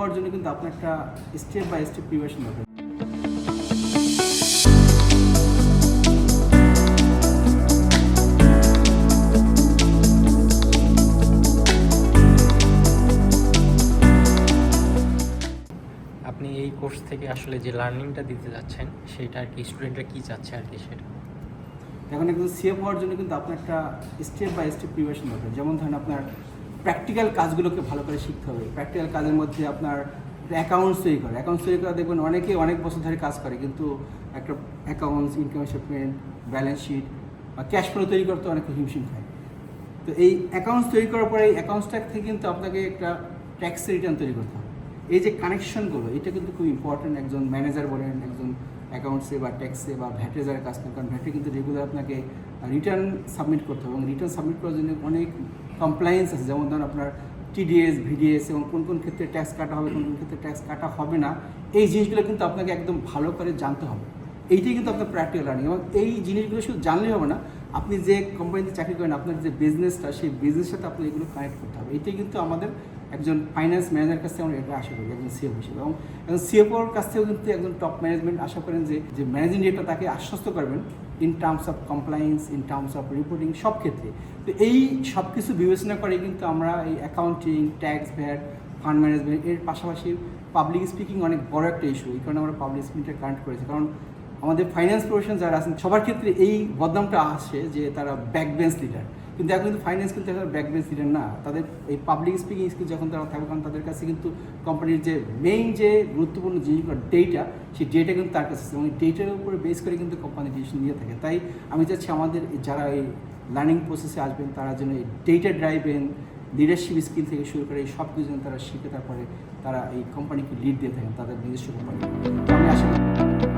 হওয়ার জন্য কিন্তু আপনার একটা স্টেপ বাই স্টেপ প্রিপারেশন দরকার। আপনি এই কোর্স থেকে আসলে যে লার্নিংটা দিতে যাচ্ছেন সেটা আর কি স্টুডেন্টরা কী চাচ্ছে আর কি সেটা এখন একজন সিএফ হওয়ার জন্য কিন্তু আপনার একটা স্টেপ বাই স্টেপ প্রিপারেশন দরকার। যেমন ধরেন আপনার প্র্যাকটিক্যাল কাজগুলোকে ভালো করে শিখতে হবে। প্র্যাকটিক্যাল কাজের মধ্যে আপনার অ্যাকাউন্টস তৈরি করা দেখবেন অনেকে অনেক বছর ধরে কাজ করে, কিন্তু একটা accounts, income statement, balance sheet বা ক্যাশ ফ্লো তৈরি করতে অনেকে হিমশিম খায়। তো এই অ্যাকাউন্টস তৈরি করার পরে এই অ্যাকাউন্টসটা থেকে কিন্তু আপনাকে একটা ট্যাক্স রিটার্ন তৈরি করতে হবে। এই যে কানেকশনগুলো, এটা কিন্তু খুব ইম্পর্টেন্ট। একজন ম্যানেজার বলেন, একজন অ্যাকাউন্টসে বা ট্যাক্সে বা ভ্যাটে যারা কাজ করেন, কারণ ভ্যাটে কিন্তু রেগুলার আপনাকে রিটার্ন সাবমিট করতে হবে এবং রিটার্ন সাবমিট করার জন্য অনেক কমপ্লায়েন্স আছে। যেমন ধরুন আপনার টিডিএস, ভিডিএস এবং কোন কোন ক্ষেত্রে ট্যাক্স কাটা হবে, কোন কোন ক্ষেত্রে ট্যাক্স কাটা হবে না, এই জিনিসগুলো কিন্তু আপনাকে একদম ভালো করে জানতে হবে। এইটাই কিন্তু আপনার প্র্যাকটিক্যাল লার্নিং। এবং এই জিনিসগুলো শুধু জানলেই হবে না, আপনি যে কোম্পানিতে চাকরি করেন, আপনার যে বিজনেসটা, সেই বিজনেসের সাথে আপনি এগুলো কানেক্ট করতে হবে। এইটাই কিন্তু আমাদের একজন ফাইন্যান্স ম্যানেজার কাছ থেকে আমরা এটা আশা করি, একজন সিএফও হিসেবে। এবং একজন সিএফওর কাছ থেকেও কিন্তু একজন টপ ম্যানেজমেন্ট আশা করেন যে ম্যানেজিং ডিরেক্টর তাকে আশ্বস্ত করবেন in terms of compliance, in terms of reporting, সব ক্ষেত্রে। তো এই সব কিছু বিবেচনা করে কিন্তু আমরা এই accounting, tax, VAT, fund management এর পাশাপাশি পাবলিক স্পিকিং অনেক বড় একটা ইস্যু। এই কারণে আমরা পাবলিক স্পিকিংটা কানেক্ট করেছি। কারণ আমাদের ফাইন্যান্স প্রফেশন যারা আছেন সবার ক্ষেত্রে এই বদনামটা আসে যে তারা ব্যাক বেঞ্চ লিডার, কিন্তু এখন কিন্তু ফাইন্যান্স কিন্তু এখন ব্যাক বেঞ্চ লিডার না। তাদের এই পাবলিক স্পিকিং স্কিল যখন তারা থাকবে, কারণ তাদের কাছে কিন্তু কোম্পানির যে মেইন যে গুরুত্বপূর্ণ জিনিসগুলো ডেটা, সেই ডেটা কিন্তু তার কাছে আছে এবং ডেটার উপরে বেস করে কিন্তু কোম্পানি ডিসিশন নিয়ে থাকে। তাই আমি চাচ্ছি আমাদের যারা এই লার্নিং প্রসেসে আসবেন তারা যেন এই ডেটা ড্রাইভেন লিডারশিপ স্কিল থেকে শুরু করে এই সব কিছু যেন তারা শিখে, তারপরে তারা এই কোম্পানিকে লিড দিয়ে থাকেন তাদের নিজস্ব কোম্পানি। আমি আশা করি